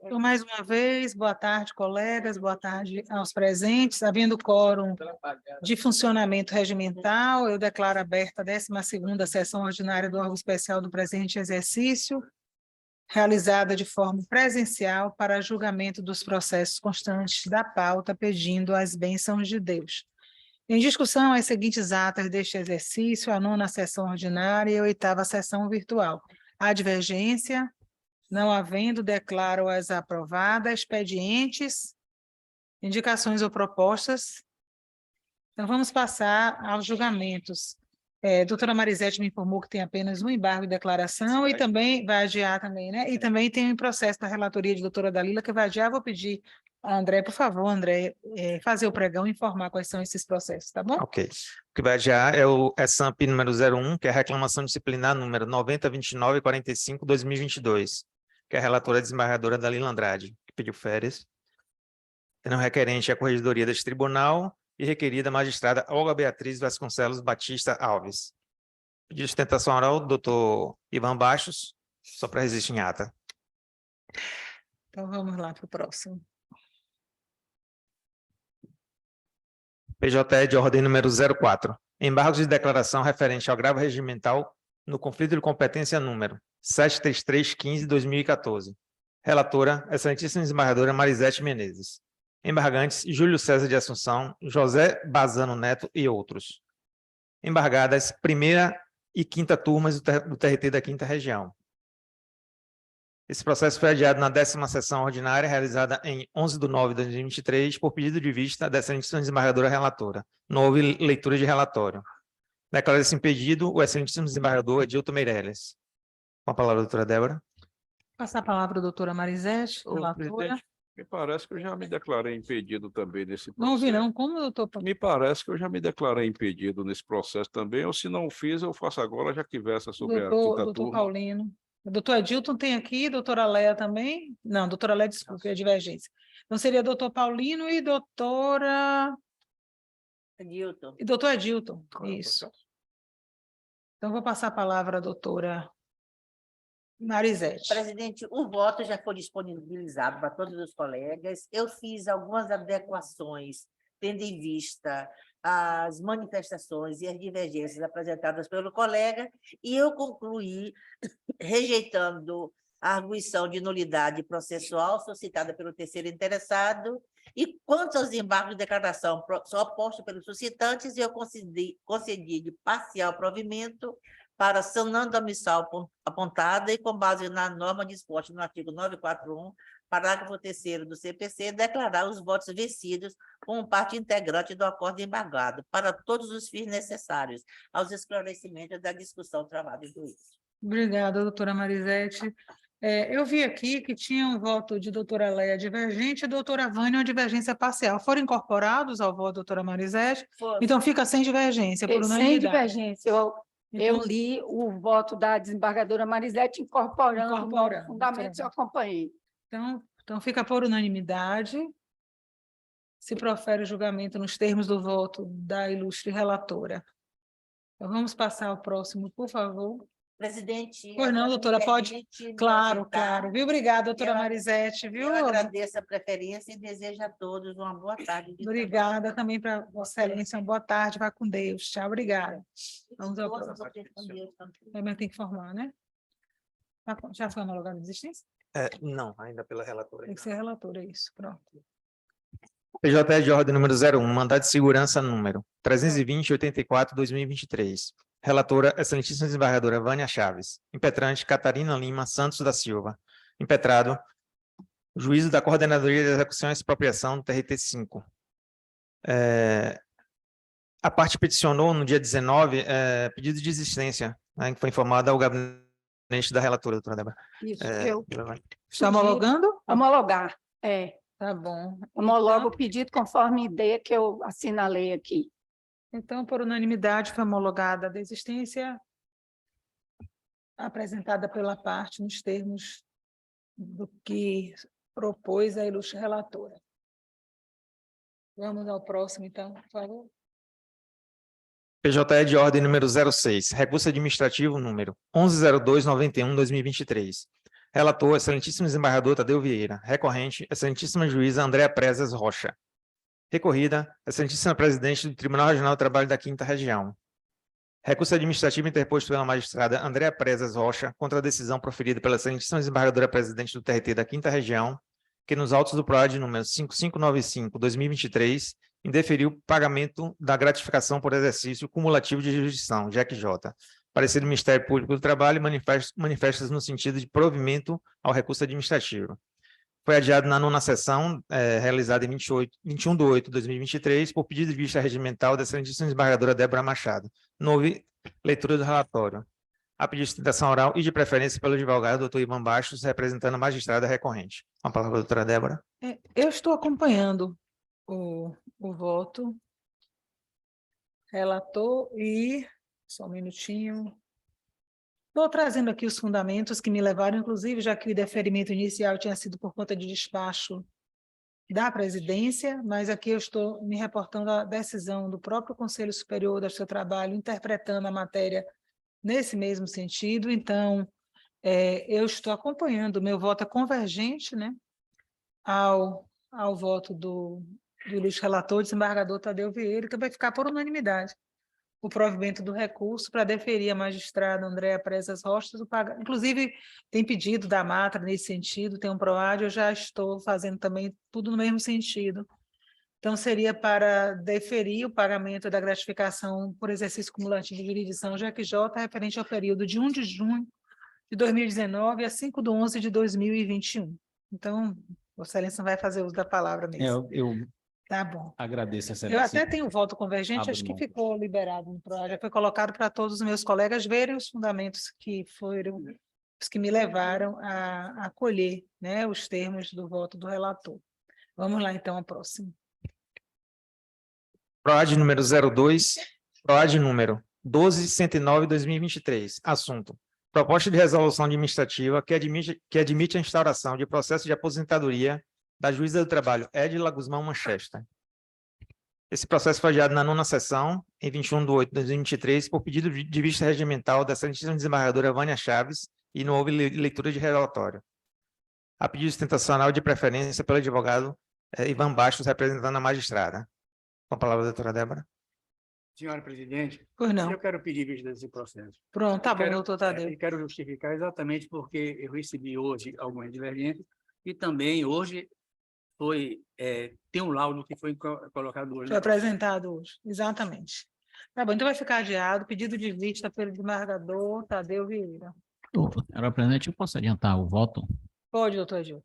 Então, mais uma vez, boa tarde, colegas, boa tarde aos presentes. Havendo quórum de funcionamento regimental, eu declaro aberta a 12ª sessão ordinária do órgão especial do presente exercício, realizada de forma presencial para julgamento dos processos constantes da pauta, pedindo as bênçãos de Deus. Em discussão, as seguintes atas deste exercício: a 9ª sessão ordinária e a 8ª sessão virtual. Há divergência? Não havendo, declaro-as aprovadas. Expedientes, indicações ou propostas? Então, vamos passar aos julgamentos. Doutora Marisete me informou que tem apenas um embargo de declaração e também vai adiar também, né? E também tem um processo da relatoria de doutora Dalila que vai adiar. Vou pedir a André, por favor, André, fazer o pregão e informar quais são esses processos, tá bom? Ok. O que vai adiar é o SAMP número 01, que é a reclamação disciplinar número 902945/2022, que é a relatora desembargadora Dalila Andrade, que pediu férias. Tendo requerente a corregedoria deste tribunal e requerida a magistrada Olga Beatriz Vasconcelos Batista Alves. Pedido de sustentação oral do doutor Ivan Bastos, só para registro em ata. Então, vamos lá para o próximo. PJE de ordem número 04. Embargos de declaração referente ao agravo regimental no conflito de competência número 73315/2014. Relatora, excelentíssima desembargadora Marisete Menezes. Embargantes, Júlio César de Assunção, José Bazano Neto e outros. Embargadas, 1ª e 5ª turmas do TRT da 5ª Região. Esse processo foi adiado na 10ª sessão ordinária, realizada em 11 de nove de 2023, por pedido de vista da excelentíssima desembargadora relatora. Não houve leitura de relatório. Declara-se impedido o excelentíssimo desembargador Edilton Meirelles. Com a palavra, doutora Débora. Passar a palavra à doutora Marisete, relatora. Presidente, me parece que eu já me declarei impedido também nesse processo. Não ouvi não, como, doutor? Me parece que eu já me declarei impedido nesse processo também, ou se não fiz, eu faço agora, já que versa sobre a quinta Doutor turma. Paulino. O doutor Edilton tem aqui, doutora Leia também? Não, doutora Leia, desculpe, é divergência. Então, seria doutor Paulino e doutora... Edilton. E doutor Edilton, isso. Então, vou passar a palavra à doutora Marisete. Presidente, o voto já foi disponibilizado para todos os colegas. Eu fiz algumas adequações, tendo em vista as manifestações e as divergências apresentadas pelo colega, e eu concluí rejeitando a arguição de nulidade processual suscitada pelo terceiro interessado, e quanto aos embargos de declaração postos pelos suscitantes, eu concedi de parcial provimento para sanando a omissão apontada e, com base na norma disposta no artigo 941, parágrafo 3º do CPC, declarar os votos vencidos como parte integrante do acordo embargado, para todos os fins necessários aos esclarecimentos da discussão travada em juízo. Obrigada, doutora Marisete. Eu vi aqui que tinha um voto de doutora Leia divergente e doutora Vânia uma divergência parcial. Foram incorporados ao voto da doutora Marisete? Então, fica sem divergência, por unanimidade. Sem divergência. Eu li o voto da desembargadora Marisete incorporando novos fundamentos e eu acompanhei. Então, fica por unanimidade. Se profere o julgamento nos termos do voto da ilustre relatora. Então, vamos passar ao próximo, por favor. Presidente... Pois não, doutora, pode... Claro, claro. Viu? Obrigada, doutora Marisete. Viu? Eu agradeço a preferência e desejo a todos uma boa tarde. Obrigada também para Vossa Excelência. Uma boa tarde. Vá com Deus. Tchau, obrigada. Vamos ao próximo. Também tem que informar, né? Já foi homologada a desistência? Não, ainda pela relatora. Tem que ser a relatora, isso. Pronto. PJE de ordem número 01, mandado de segurança número 320-84/2023. Relatora, excelentíssima desembargadora Vânia Chaves. Impetrante, Catarina Lima Santos da Silva. Impetrado, juízo da Coordenadoria de Execução e Expropriação do TRT5. A parte peticionou no dia 19 pedido de desistência, né, que foi informado ao gabinete da relatora, doutora Débora. Isso, Está homologando? Homologar, Tá bom. Homologo o pedido conforme ideia que eu assinalei aqui. Então, por unanimidade, foi homologada a desistência apresentada pela parte nos termos do que propôs a ilustre relatora. Vamos ao próximo, então, por favor. PJE de ordem número 06, recurso administrativo número 110291/2023. Relator, excelentíssimo desembargador Tadeu Vieira. Recorrente, excelentíssima juíza Andréa Prezas Rocha. Recorrida, excelentíssima presidente do Tribunal Regional do Trabalho da 5ª Região. Recurso administrativo interposto pela magistrada Andréa Prezas Rocha contra a decisão proferida pela excelentíssima desembargadora presidente do TRT da 5ª Região, que nos autos do PROAD número 5595/2023 indeferiu o pagamento da gratificação por exercício cumulativo de jurisdição, JEC-J. Parecer do Ministério Público do Trabalho manifesta-se no sentido de provimento ao recurso administrativo. Foi adiado na 9ª sessão, realizada em 21/8/2023, por pedido de vista regimental da excelentíssima desembargadora Débora Machado. Não houve leitura do relatório. A pedido de sustentação oral e de preferência pelo advogado, doutor Ivan Bastos, representando a magistrada recorrente. Com a palavra, doutora Débora. Eu estou acompanhando o voto. Relator e... Só um minutinho. Estou trazendo aqui os fundamentos que me levaram, inclusive, já que o deferimento inicial tinha sido por conta de despacho da presidência, mas aqui eu estou me reportando à decisão do próprio Conselho Superior do seu trabalho, interpretando a matéria nesse mesmo sentido. Então, eu estou acompanhando, o meu voto é convergente, né, ao voto do ilustre relator, desembargador Tadeu Vieira, que vai ficar por unanimidade o provimento do recurso para deferir a magistrada Andréa Prezas Rocha, inclusive tem pedido da Matra nesse sentido, tem um PROAD, eu já estou fazendo também tudo no mesmo sentido. Então, seria para deferir o pagamento da gratificação por exercício cumulativo de jurisdição JEC-J, referente ao período de 1 de junho de 2019 a 5/11 de 2021. Então, Vossa Excelência não vai fazer uso da palavra mesmo. Tá bom. Agradeço, Eu Excelência. até tenho voto convergente, acho que ficou liberado no PROAD, já foi colocado para todos os meus colegas verem os fundamentos que foram os que me levaram a acolher, né, os termos do voto do relator. Vamos lá, então, ao próximo. PROAD número 02, PROAD número 12.109/2023. Assunto: proposta de resolução administrativa que admite a instauração de processo de aposentadoria da juíza do trabalho Edila Guzmão Manchester. Esse processo foi adiado na 9ª sessão, em 21/8/2023, por pedido de vista regimental da excelentíssima desembargadora Vânia Chaves, e não houve leitura de relatório. A pedido de sustentação oral de preferência pelo advogado Ivan Bastos, representando a magistrada. Com a palavra, doutora Débora. Senhora presidente, Pois não. eu quero pedir vista desse processo. Pronto, tá bom, Quero- doutor Tadeu. E quero justificar exatamente porque eu recebi hoje algumas divergências e também hoje tem um laudo que foi colocado hoje. Foi apresentado hoje, exatamente. Tá bom, então vai ficar adiado, pedido de vista pelo desembargador Tadeu Vieira. Senhora presidente, eu posso adiantar o voto? Pode, doutor Gil.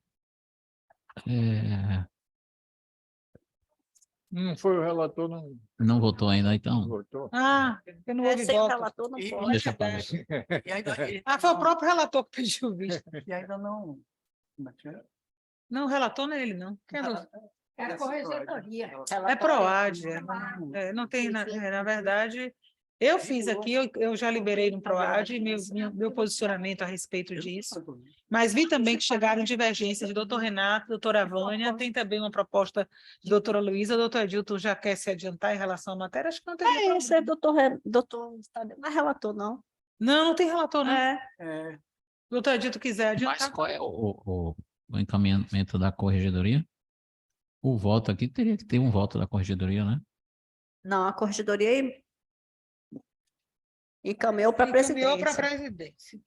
Não foi o relator, não Não votou ainda, então? votou. Ah, porque não houve Sem voto. relator não E- pode. Deixa para ver. E ainda, Ah, foi o próprio relator que pediu vista. e ainda não... Não, relator não é ele, não. Quem é do- É a corregedoria. É PROAD, não tem, na verdade, eu fiz aqui, eu já liberei no PROAD meu posicionamento a respeito disso, mas vi também que chegaram divergências de doutor Renato, doutora Vânia, tem também uma proposta de doutora Luísa, doutor Edilton já quer se adiantar em relação à matéria? Acho que não tem problema. Esse é doutor Tadeu, não é relator, não. Não tem relator, não. É, Doutor Edilton quiser Mas adiantar. qual é o encaminhamento da corregedoria? O voto aqui teria que ter um voto da corregedoria, né? Não, a corregedoria encaminhou para a Encaminhou para a presidência. presidência.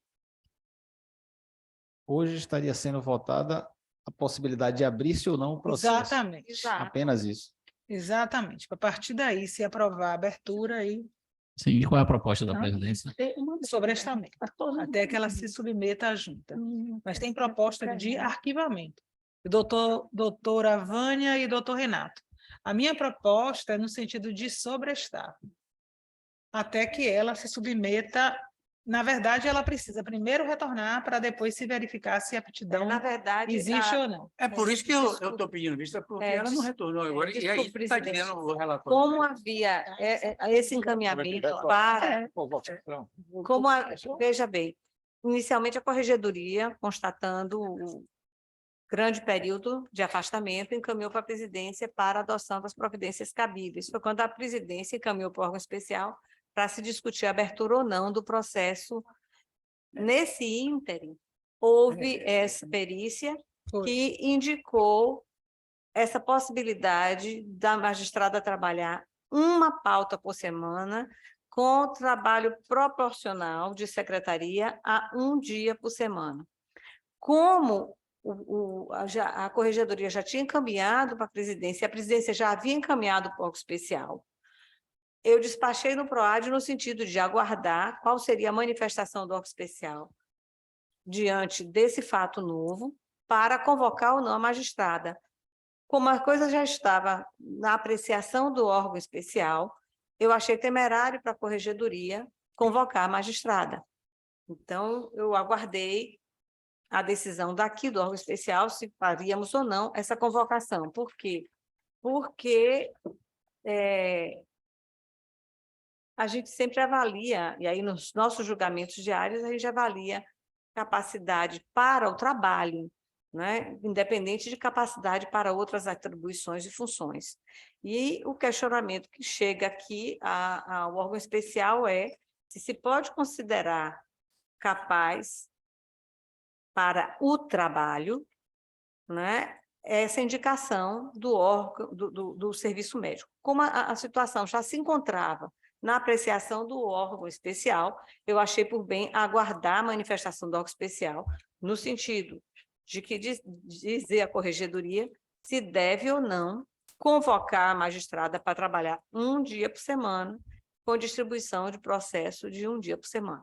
Hoje estaria sendo votada a possibilidade de abrir-se ou não o processo. Exatamente. Exato. Apenas isso. Exatamente. A partir daí, se aprovar a abertura, aí Sim, e qual é a proposta da Não. presidência? sobrestamento, até que ela se submeta à junta. Mas tem proposta de arquivamento. Doutora Vânia e doutor Renato. A minha proposta é no sentido de sobrestar, até que ela se submeta. Na verdade, ela precisa primeiro retornar para depois se verificar se a aptidão Na verdade, existe ou não. é por isso que eu estou pedindo vista, porque ela não retornou agora. E aí desculpe, está presidente. dizendo o relator. como havia esse encaminhamento para... Veja bem, inicialmente a corregedoria, constatando grande período de afastamento, encaminhou para a presidência para a adoção das providências cabíveis. Foi quando a presidência encaminhou para o órgão especial para se discutir a abertura ou não do processo. Nesse ínterim, houve essa perícia que indicou essa possibilidade da magistrada trabalhar uma pauta por semana com trabalho proporcional de secretaria a um dia por semana. Como a corregedoria já tinha encaminhado para a presidência, a presidência já havia encaminhado para o órgão especial, eu despachei no PROAD no sentido de aguardar qual seria a manifestação do órgão especial diante desse fato novo para convocar ou não a magistrada. Como a coisa já estava na apreciação do órgão especial, eu achei temerário para a corregedoria convocar a magistrada. Então, eu aguardei a decisão daqui do órgão especial se faríamos ou não essa convocação. Por quê? Porque a gente sempre avalia, e aí nos nossos julgamentos diários, a gente avalia capacidade para o trabalho, né? Independente de capacidade para outras atribuições e funções. E o questionamento que chega aqui ao órgão especial é se pode considerar capaz para o trabalho, né, essa indicação do órgão do serviço médico. Como a situação já se encontrava na apreciação do órgão especial, eu achei por bem aguardar a manifestação do órgão especial, no sentido de que dizer à corregedoria se deve ou não convocar a magistrada para trabalhar um dia por semana, com distribuição de processo de um dia por semana.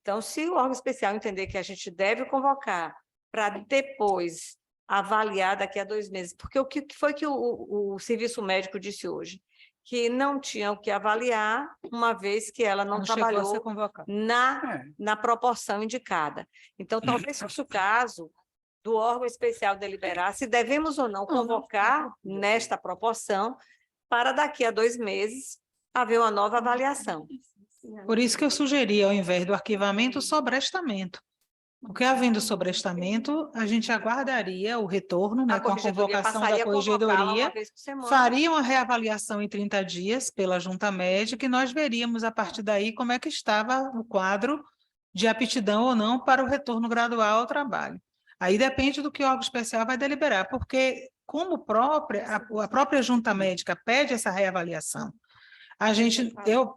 Então, se o órgão especial entender que a gente deve convocar para depois avaliar daqui a 2 meses, porque o que foi que o serviço médico disse hoje? Que não tinha o que avaliar, uma vez que ela não trabalhou na proporção indicada. Então, talvez fosse o caso do órgão especial deliberar se devemos ou não convocar nesta proporção para daqui a 2 meses haver uma nova avaliação. Por isso que eu sugeri, ao invés do arquivamento, o sobrestamento. Porque, havendo sobrestamento, a gente aguardaria o retorno, né, com a convocação da corregedoria, faria uma reavaliação em 30 dias pela junta médica e nós veríamos, a partir daí, como é que estava o quadro de aptidão ou não para o retorno gradual ao trabalho. Aí depende do que o órgão especial vai deliberar, porque como a própria junta médica pede essa reavaliação,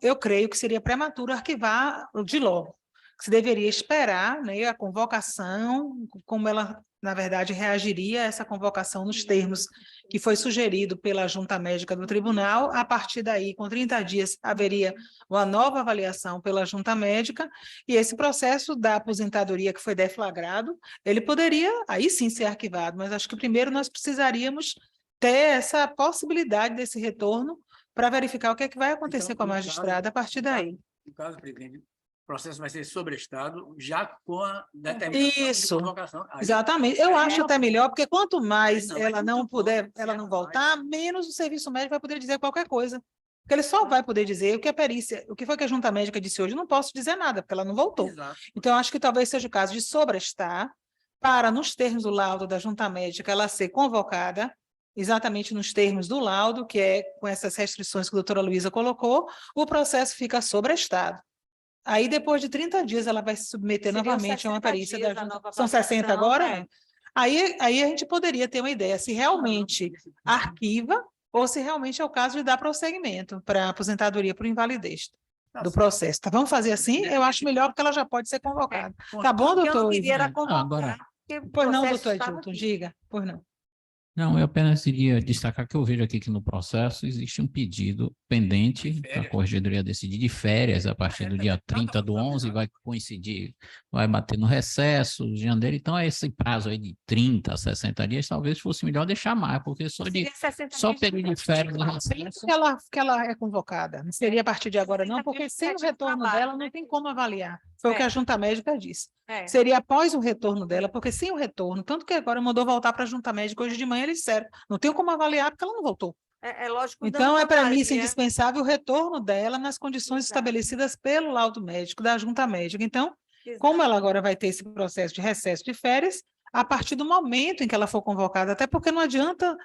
eu creio que seria prematuro arquivar de logo. Se deveria esperar, né, a convocação, como ela, na verdade, reagiria a essa convocação nos termos que foi sugerido pela junta médica do tribunal. A partir daí, com 30 dias, haveria uma nova avaliação pela junta médica e esse processo da aposentadoria que foi deflagrado, ele poderia, aí sim, ser arquivado, mas acho que primeiro nós precisaríamos ter essa possibilidade desse retorno para verificar o que é que vai acontecer com a magistrada a partir daí. No caso, presidente, o processo vai ser sobrestado já com a determinação de convocação. Exatamente. Eu acho até melhor, porque quanto mais ela não voltar, menos o serviço médico vai poder dizer qualquer coisa. Porque ele só vai poder dizer o que a perícia, o que foi que a junta médica disse hoje, eu não posso dizer nada, porque ela não voltou. Exato. Então, eu acho que talvez seja o caso de sobrestar, para, nos termos do laudo da junta médica, ela ser convocada, exatamente nos termos do laudo, que é com essas restrições que a doutora Luísa colocou, o processo fica sobrestado. Aí, depois de 30 dias, ela vai se submeter novamente a uma perícia da junta. São 60 agora? Aí a gente poderia ter uma ideia se realmente arquiva ou se realmente é o caso de dar prosseguimento para a aposentadoria por invalidez do processo. Tá? Vamos fazer assim? Eu acho melhor, porque ela já pode ser convocada. Tá bom, doutor? Eu não queria era convocar, agora... Pois não, doutor Edilton, diga. Pois não. Não, eu apenas iria destacar que eu vejo aqui que no processo existe um pedido pendente para a corregedoria decidir de férias a partir do dia 30/11, vai coincidir, vai bater no recesso de janeiro, então esse prazo aí de 30 a 60 dias talvez fosse melhor deixar mais, porque só período de férias... Que ela é convocada, não seria a partir de agora não, porque sem o retorno dela não tem como avaliar, foi o que a junta médica disse. Seria após o retorno dela, porque sem o retorno, tanto que agora mandou voltar para a junta médica hoje de manhã, eles disseram, não tem como avaliar porque ela não voltou. É lógico. Então, é premissa indispensável o retorno dela nas condições estabelecidas pelo laudo médico da junta médica. Então, como ela agora vai ter esse processo de recesso de férias, a partir do momento em que ela for convocada, até porque não adianta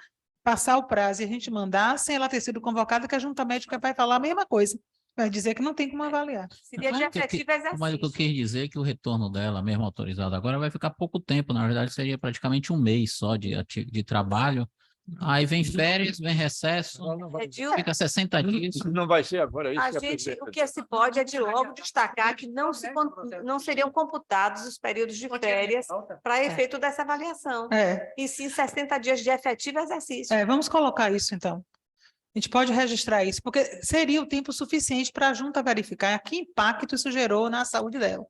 passar o prazo e a gente mandar sem ela ter sido convocada, que a junta médica vai falar a mesma coisa, vai dizer que não tem como avaliar. Seria de Mas o que eu efetivo Mas o que eu exercício. quis dizer é que o retorno dela, mesmo autorizado agora, vai ficar pouco tempo. Na verdade, seria praticamente um mês só de trabalho. Aí vem férias, vem recesso, Edil, fica 60 dias. Não vai ser agora isso a que a gente, presidente- o que se pode é de logo destacar que não seriam computados os períodos de férias para efeito dessa avaliação, e sim 60 dias de efetivo exercício. Vamos colocar isso, então. A gente pode registrar isso, porque seria o tempo suficiente para a junta verificar que impacto isso gerou na saúde dela.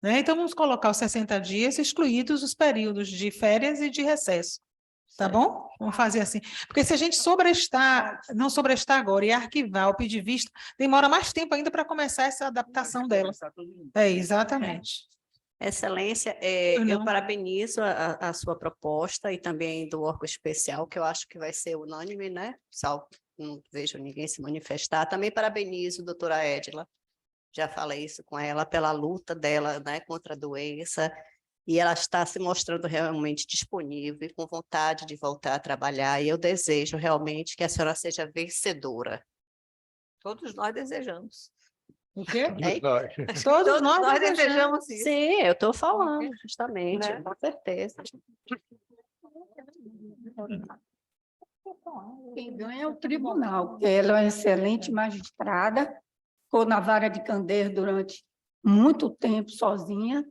Né? Então, vamos colocar os 60 dias, excluídos os períodos de férias e de recesso. Tá bom? Vamos fazer assim. Porque se a gente não sobrestar agora e arquivar o pedir vista, demora mais tempo ainda para começar essa adaptação dela. Exatamente. Excelência, eu parabenizo a sua proposta e também do órgão especial, que eu acho que vai ser unânime, né? Só não vejo ninguém se manifestar. Também parabenizo a doutora Edila, já falei isso com ela, pela luta dela, né, contra a doença, e ela está se mostrando realmente disponível e com vontade de voltar a trabalhar, e eu desejo realmente que a senhora seja vencedora. Todos nós desejamos. O quê? É, Todos nós desejamos isso. sim, eu estou falando, justamente, Né? com certeza. Quem ganha é o tribunal, porque ela é uma excelente magistrada, ficou na vara de Candeias durante muito tempo sozinha,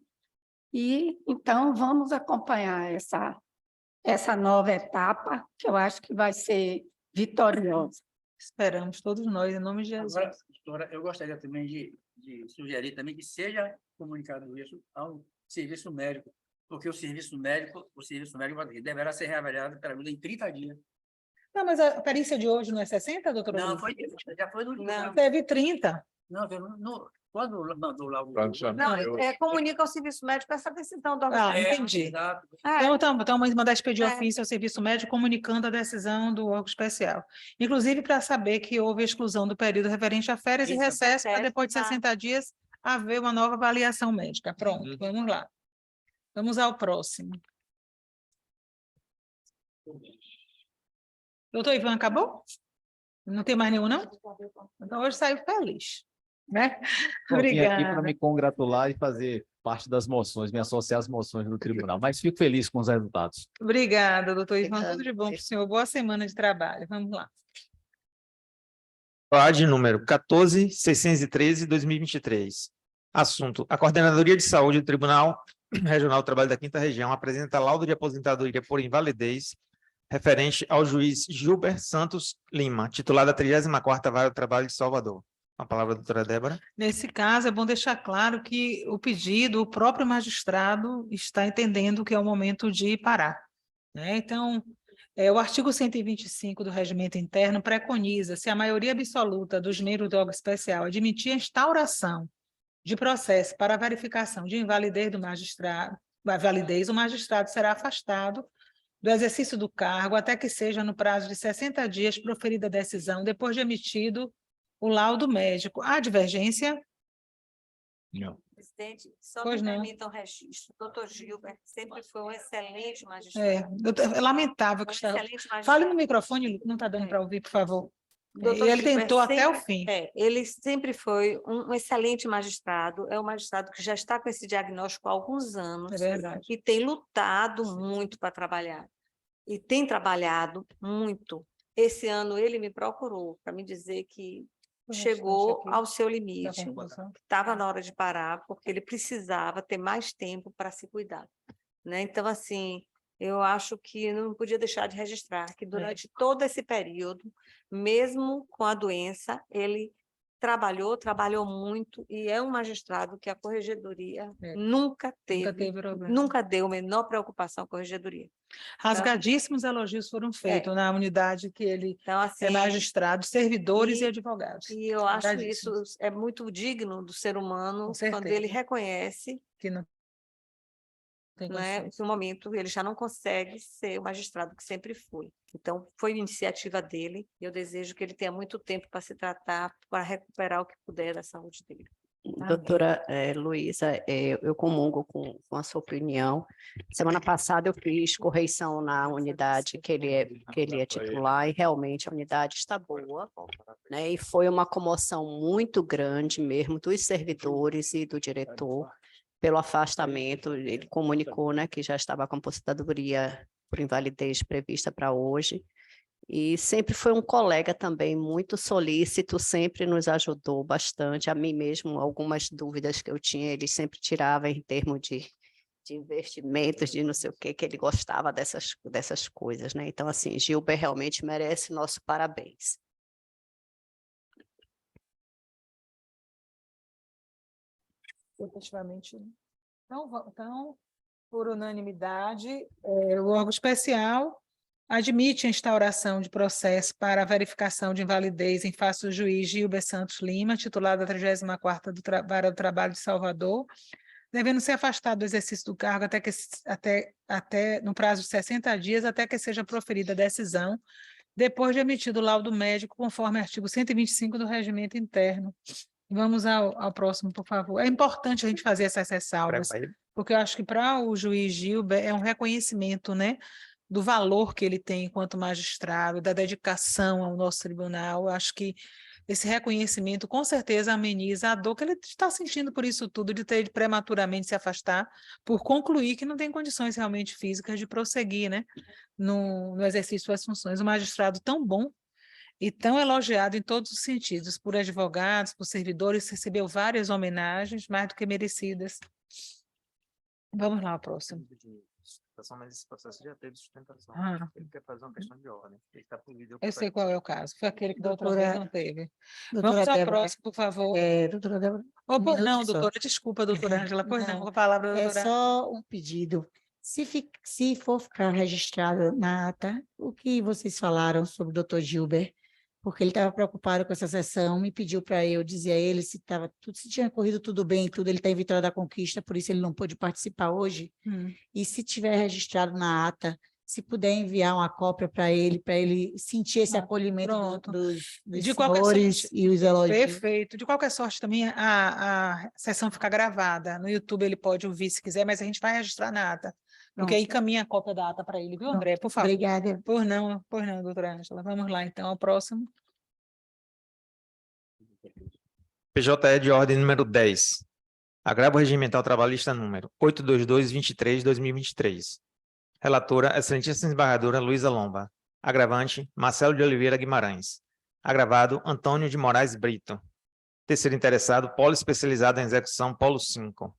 e então vamos acompanhar essa nova etapa, que eu acho que vai ser vitoriosa. Esperamos, todos nós, em nome de Jesus. Agora, doutora, eu gostaria também de sugerir também que seja comunicado isso ao serviço médico, porque o serviço médico deverá ser reavaliado pela vida em 30 dias. Não, mas a perícia de hoje não é 60, doutora? Não, Lúcia? já foi no... Não. Teve 30. Não, quando mandou lá o... Não, comunica ao serviço médico essa decisão do órgão. Entendi. Exato. Então, vamos mandar expedir É. ofício ao serviço médico comunicando a decisão do órgão especial. Inclusive para saber que houve exclusão do período referente a férias e Isso, recesso, para recesso, depois de tá. 60 dias haver uma nova avaliação médica. Pronto, vamos lá. Vamos ao próximo. Doutor Ivan, acabou? Não tem mais nenhum, não? Então, hoje saiu feliz. Né? Eu vim aqui para Obrigada. me congratular e fazer parte das moções, me associar às moções do tribunal, mas fico feliz com os resultados. Obrigada, doutor Ivan. Obrigada. Tudo de bom para o senhor. Boa semana de trabalho. Vamos lá. PROAD número 14.613/2023. Assunto: a Coordenadoria de Saúde do Tribunal Regional do Trabalho da 5ª Região apresenta laudo de aposentadoria por invalidez referente ao juiz Gilber Santos Lima, titular da 34ª Vara do Trabalho de Salvador. A palavra, doutora Débora. Nesse caso, é bom deixar claro que o pedido, o próprio magistrado está entendendo que é o momento de parar. Né? Então, o artigo 125 do Regimento Interno preconiza, se a maioria absoluta dos membros do órgão especial admitir a instauração de processo para verificação de invalidez do magistrado, o magistrado será afastado do exercício do cargo até que seja no prazo de 60 dias proferida a decisão, depois de emitido o laudo médico. Há divergência? Não. Presidente, só Pois me não. permitam registro. O doutor Gilbert sempre foi um excelente magistrado. É lamentável que Um está... excelente Fale magistrado. no microfone, não está dando para ouvir, por favor. Doutor E ele Gilbert tentou até o sempre- fim. Ele sempre foi um excelente magistrado, é um magistrado que já está com esse diagnóstico há alguns anos. É verdade. E tem lutado muito para trabalhar. E tem trabalhado muito. Esse ano ele me procurou para me dizer que chegou ao seu limite, estava na hora de parar, porque ele precisava ter mais tempo para se cuidar. Né? Então, assim, eu acho que não podia deixar de registrar que durante todo esse período, mesmo com a doença, ele trabalhou muito, e é um magistrado que a corregedoria nunca teve, problema. nunca deu menor preocupação com a corregedoria. Rasgadíssimos elogios foram feitos na unidade que ele Então, assim, é magistrado, servidores e e- advogados. e eu acho isso Rasgadíssimos. é muito digno do ser humano Com certeza. quando ele reconhece, Que não tem né, condições. que no momento ele já não consegue ser o magistrado que sempre foi. Então, foi iniciativa dele, e eu desejo que ele tenha muito tempo para se tratar, para recuperar o que puder da saúde dele. Doutora Luísa, eu comungo com a sua opinião. Semana passada eu fiz correição na unidade que ele é titular e realmente a unidade está boa, né? E foi uma comoção muito grande mesmo dos servidores e do diretor pelo afastamento. Ele comunicou, né, que já estava com a aposentadoria por invalidez prevista para hoje. E sempre foi um colega também muito solícito, sempre nos ajudou bastante. A mim mesmo, algumas dúvidas que eu tinha, ele sempre tirava em termos de investimentos, de não sei o que ele gostava dessas coisas, né? Então, assim, Gilber realmente merece nosso parabéns. Efetivamente. Então, por unanimidade, o órgão especial admite a instauração de processo para a verificação de invalidez em face do juiz Gilber Santos Lima, titular da 34ª Vara do Trabalho de Salvador, devendo ser afastado do exercício do cargo até no prazo de 60 dias, até que seja proferida a decisão, depois de emitido o laudo médico, conforme artigo 125 do Regimento Interno. Vamos ao próximo, por favor. É importante a gente fazer essas ressalvas, porque eu acho que para o juiz Gilber é um reconhecimento, né, do valor que ele tem enquanto magistrado, da dedicação ao nosso tribunal. Eu acho que esse reconhecimento, com certeza, ameniza a dor que ele está sentindo por isso tudo, de ter de prematuramente se afastar, por concluir que não tem condições realmente físicas de prosseguir, né, no exercício das funções. Um magistrado tão bom e tão elogiado em todos os sentidos, por advogados, por servidores, recebeu várias homenagens, mais do que merecidas. Vamos lá, ao próximo. Mas esse processo já teve sustentação. Ah. Ele quer fazer uma questão de ordem. Ele está proibido. Eu sei qual é o caso. Foi aquele que da outra Doutora- vez não teve. Doutora Vamos ao Débora, próximo, por favor. doutora Débora, Oh, um pois não, minuto só. doutora, desculpa, doutora Ângela, pois não, Não, a palavra, É doutora. só um pedido. Se for ficar registrado na ata, o que vocês falaram sobre o doutor Gilber, porque ele estava preocupado com essa sessão, me pediu para eu dizer a ele se tinha corrido tudo bem, tudo, ele está em Vitória da Conquista, por isso ele não pôde participar hoje. E se tiver registrado na ata, se puder enviar uma cópia para ele sentir esse acolhimento pronto. dos De qualquer senhores sorte. e os elogios. Perfeito. De qualquer sorte, também a sessão fica gravada. No YouTube ele pode ouvir se quiser, mas a gente vai registrar na ata. Porque aí caminha a cópia da ata para ele, viu, André? Por favor. Obrigada. Pois não, doutora Ângela. Vamos lá, então, ao próximo. PJE de ordem número 10. Agravo regimental trabalhista número 82223/2023. Relatora, excelentíssima desembargadora Luísa Lomba. Agravante, Marcelo de Oliveira Guimarães. Agravado, Antônio de Moraes Brito. Terceiro interessado, Polo Especializado em Execução, Polo 5.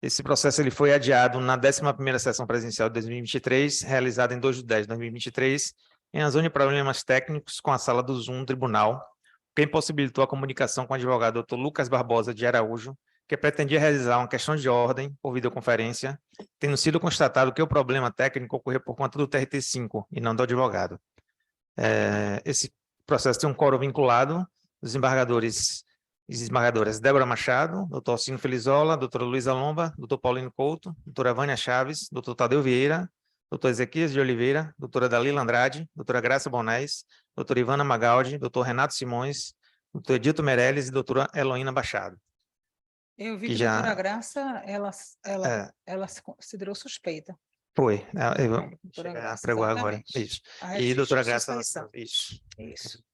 Esse processo ele foi adiado na 11ª sessão presencial de 2023, realizada em 2 de 10 de 2023, em razão de problemas técnicos com a sala do Zoom Tribunal, que impossibilitou a comunicação com o advogado Dr. Lucas Barbosa de Araújo, que pretendia realizar uma questão de ordem por videoconferência, tendo sido constatado que o problema técnico ocorreu por conta do TRT5 e não do advogado. Esse processo tem um quórum vinculado, dos desembargadores e desembargadoras Débora Machado, Dr. Alcino Felizola, doutora Luísa Lomba, Dr. Paulino Couto, doutora Vânia Chaves, Dr. Tadeu Vieira, Dr. Ezequias de Oliveira, doutora Dalila Andrade, doutora Graça Bonés, doutora Ivana Magaldi, doutor Renato Simões, doutor Edilto Meirelles e doutora Heloína Machado. Eu vi que a doutora Graça, ela se considerou suspeita. Foi. Eu vou Doutora chegar Graça, para agora. exatamente. Isso. A E doutora registro de Graça. suspeição. Isso. Isso.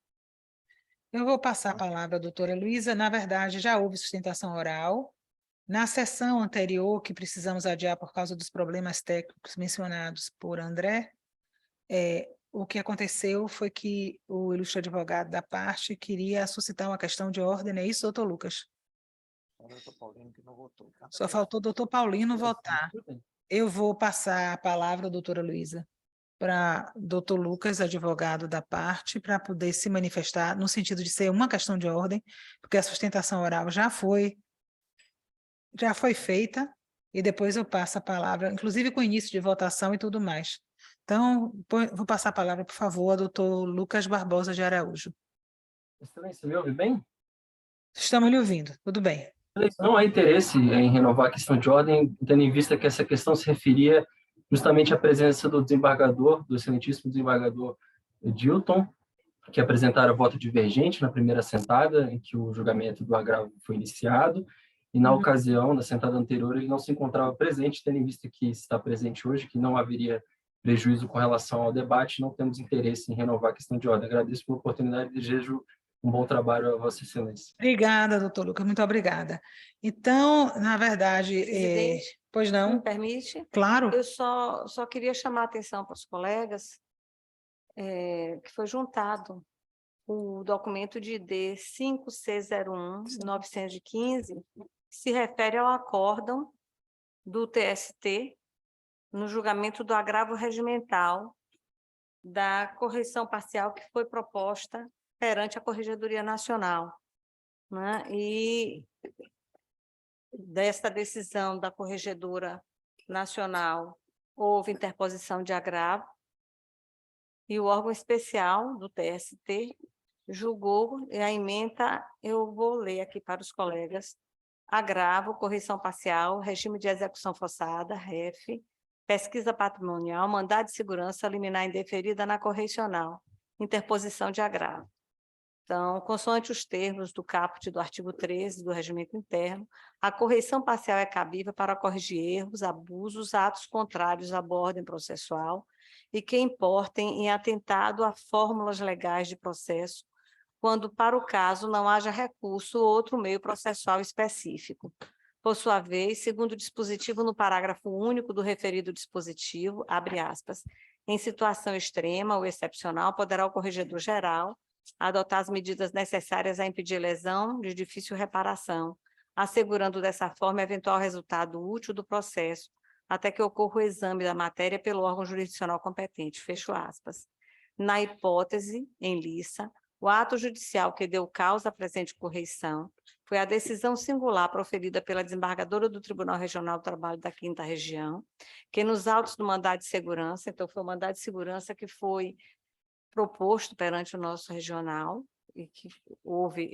Eu vou passar a palavra à doutora Luísa. Na verdade, já houve sustentação oral. Na sessão anterior, que precisamos adiar por causa dos problemas técnicos mencionados por André, o que aconteceu foi que o ilustre advogado da parte queria suscitar uma questão de ordem, é isso, doutor Lucas? Só faltou o doutor Paulino votar. Eu vou passar a palavra, doutora Luísa, para doutor Lucas, advogado da parte, para poder se manifestar no sentido de ser uma questão de ordem, porque a sustentação oral já foi feita, e depois eu passo a palavra, inclusive com início de votação e tudo mais. Então, vou passar a palavra, por favor, ao doutor Lucas Barbosa de Araújo. Excelência, me ouve bem? Estamos lhe ouvindo, tudo bem. Não há interesse em renovar a questão de ordem, tendo em vista que essa questão se referia justamente à presença do desembargador, do excelentíssimo desembargador Dilton, que apresentaram voto divergente na primeira sentada, em que o julgamento do agravo foi iniciado, e na ocasião, na sentada anterior, ele não se encontrava presente, tendo em vista que está presente hoje, que não haveria prejuízo com relação ao debate, não temos interesse em renovar a questão de ordem. Agradeço pela oportunidade e desejo um bom trabalho a Vossa Excelência. Obrigada, doutor Lucas, muito obrigada. Então, na verdade, Presidente, pois me não? permite? Claro. Eu só queria chamar a atenção para os colegas que foi juntado o documento de ID 5601-915, que se refere ao acórdão do TST no julgamento do agravo regimental da correção parcial que foi proposta perante a Corregedoria Nacional, né? E desta decisão da Corregedora Nacional houve interposição de agravo e o órgão especial do TST julgou, e a ementa, eu vou ler aqui para os colegas: agravo, correção parcial, regime de execução forçada, REF, pesquisa patrimonial, mandado de segurança liminar indeferida na correcional, interposição de agravo. Então, consoante os termos do caput do artigo 13 do Regimento Interno, a correção parcial é cabível para corrigir erros, abusos, atos contrários à ordem processual e que importem em atentado a fórmulas legais de processo, quando, para o caso, não haja recurso ou outro meio processual específico. Por sua vez, segundo o dispositivo no parágrafo único do referido dispositivo, abre aspas, em situação extrema ou excepcional, poderá o corregedor-geral adotar as medidas necessárias a impedir lesão de difícil reparação, assegurando dessa forma eventual resultado útil do processo, até que ocorra o exame da matéria pelo órgão jurisdicional competente, fecho aspas. Na hipótese, em lista, o ato judicial que deu causa à presente correição foi a decisão singular proferida pela desembargadora do Tribunal Regional do Trabalho da 5ª Região, que nos autos do mandado de segurança, então foi o mandado de segurança que foi proposto perante o nosso regional, e que houve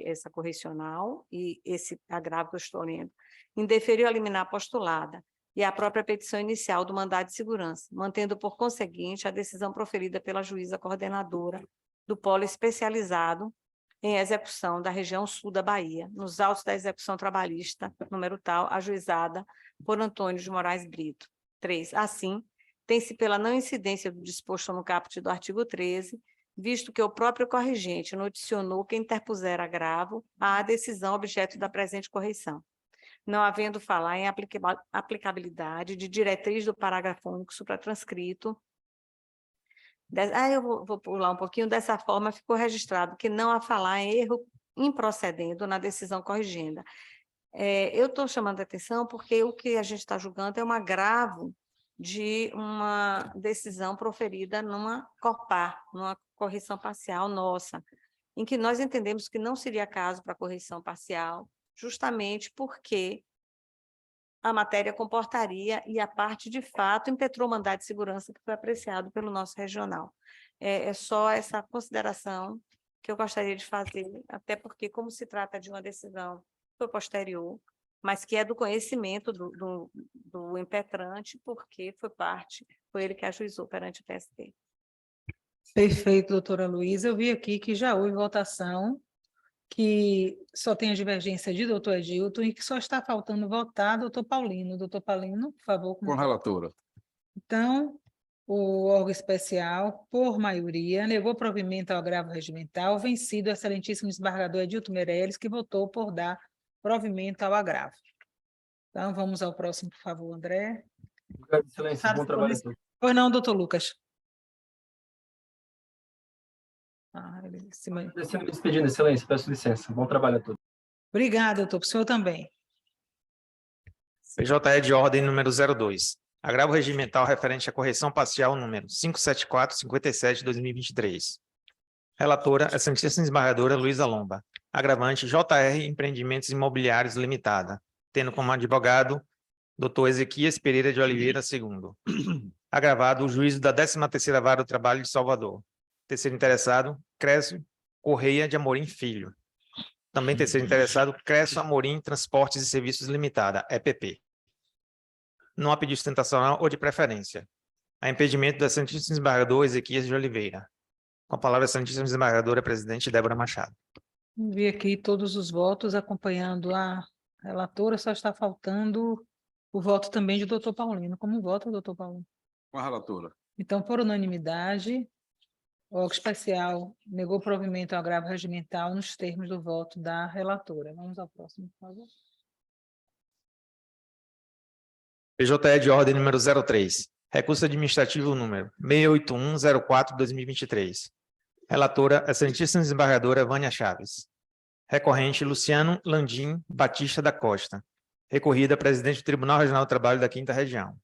essa correcional e esse agravo que eu estou lendo, indeferiu a liminar postulada e a própria petição inicial do mandado de segurança, mantendo por conseguinte a decisão proferida pela juíza coordenadora do polo especializado em execução da região sul da Bahia, nos autos da execução trabalhista, número tal, ajuizada por Antônio de Moraes Brito. 3. Assim, tem-se pela não incidência do disposto no caput do artigo 13, visto que o próprio corrigente noticionou que interpuser agravo à decisão objeto da presente correição, não havendo falar em aplicabilidade de diretriz do parágrafo único supratranscrito. Eu vou pular um pouquinho. Dessa forma, ficou registrado que não há falar em erro improcedendo na decisão corrigenda. Eu estou chamando a atenção porque o que a gente está julgando é um agravo de uma decisão proferida numa COPAR, numa correção parcial nossa, em que nós entendemos que não seria caso para correção parcial, justamente porque a matéria comportaria e a parte, de fato, impetrou o mandado de segurança que foi apreciado pelo nosso regional. É só essa consideração que eu gostaria de fazer, até porque, como se trata de uma decisão que foi posterior, mas que é do conhecimento do impetrante, porque foi ele que ajuizou perante o TST. Perfeito, doutora Luísa. Eu vi aqui que já houve votação, que só tem a divergência de doutor Edilton e que só está faltando votar doutor Paulino. Doutor Paulino, por favor. Com a relatora. Então, o órgão especial, por maioria, negou provimento ao agravo regimental, vencido o excelentíssimo desembargador Edilton Meirelles, que votou por dar provimento ao agravo. Então, vamos ao próximo, por favor, André. Obrigado, Excelência. Bom trabalho a todos. Pois não, doutor Lucas. Despedindo, Excelência, peço licença. Bom trabalho a todos. Obrigada, doutor. Para o senhor também. PJE de ordem número 02. Agravo regimental referente à correção parcial número 574-57/2023. Relatora, excelentíssima desembargadora Luísa Lomba. Agravante, JR Empreendimentos Imobiliários Limitada, tendo como advogado Dr. Ezequias Pereira de Oliveira II. Agravado, o juízo da 13ª Vara do Trabalho de Salvador. Terceiro interessado, Crécio Correia de Amorim Filho. Também terceiro interessado, Crécio Amorim Transportes e Serviços Limitada, EPP. Não há pedido sustentacional ou de preferência. Há impedimento do excelentíssimo desembargador Ezequias de Oliveira. Com a palavra, a excelentíssima desembargadora presidente Débora Machado. Vi aqui todos os votos acompanhando a relatora, só está faltando o voto também de doutor Paulino. Como vota, doutor Paulino? Com a relatora. Então, por unanimidade, o órgão especial negou provimento ao agravo regimental nos termos do voto da relatora. Vamos ao próximo, por favor. PJE de ordem número 03. Recurso administrativo número 68104/2023. Relatora, excelentíssima desembargadora Vânia Chaves. Recorrente, Luciano Landim Batista da Costa. Recorrida, presidente do Tribunal Regional do Trabalho da 5ª Região.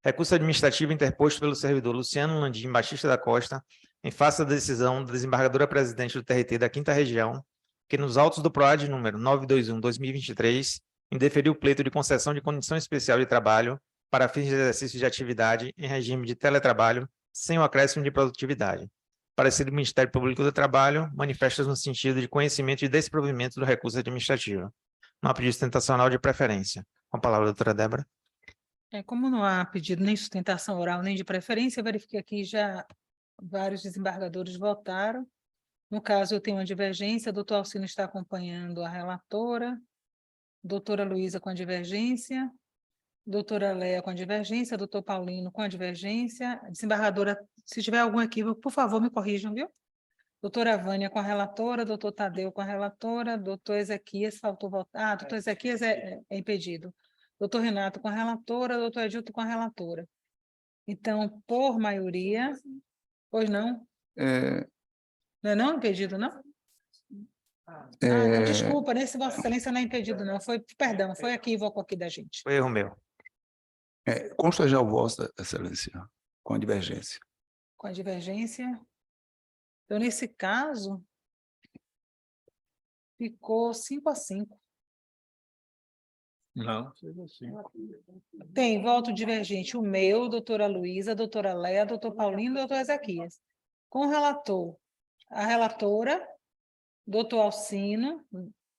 Recurso administrativo interposto pelo servidor Luciano Landim Batista da Costa, em face da decisão da desembargadora presidente do TRT da 5ª Região, que nos autos do PROAD número 921/2023, indeferiu o pleito de concessão de condição especial de trabalho para fins de exercício de atividade em regime de teletrabalho, sem o acréscimo de produtividade. Parecer do Ministério Público do Trabalho manifesta no sentido de conhecimento e desprovimento do recurso administrativo. Não há pedido sustentacional de preferência. Com a palavra, doutora Débora. Como não há pedido nem sustentação oral nem de preferência, eu verifiquei aqui já vários desembargadores votaram. No caso, eu tenho uma divergência, o doutor Alcino está acompanhando a relatora, doutora Luísa com a divergência, doutora Léa com a divergência, doutor Paulino com a divergência. Desembargadora, se tiver algum equívoco, por favor, me corrijam, viu? Doutora Vânia com a relatora, doutor Tadeu com a relatora, doutor Ezequias, faltou votar. Doutor Ezequias é impedido. Doutor Renato com a relatora, doutor Edilton com a relatora. Então, por maioria... Pois não? Não é não impedido, não? Não, desculpa, nesse Vossa Excelência não é impedido, não. Perdão, foi equívoco aqui da gente. Foi erro meu. Consta já o Vossa Excelência, com a divergência. Com a divergência. Então, nesse caso, ficou 5-5. Não. Tem voto divergente, o meu, doutora Luísa, doutora Léa, doutor Paulino, doutor Ezequias. Com o relator, a relatora, doutor Alcino,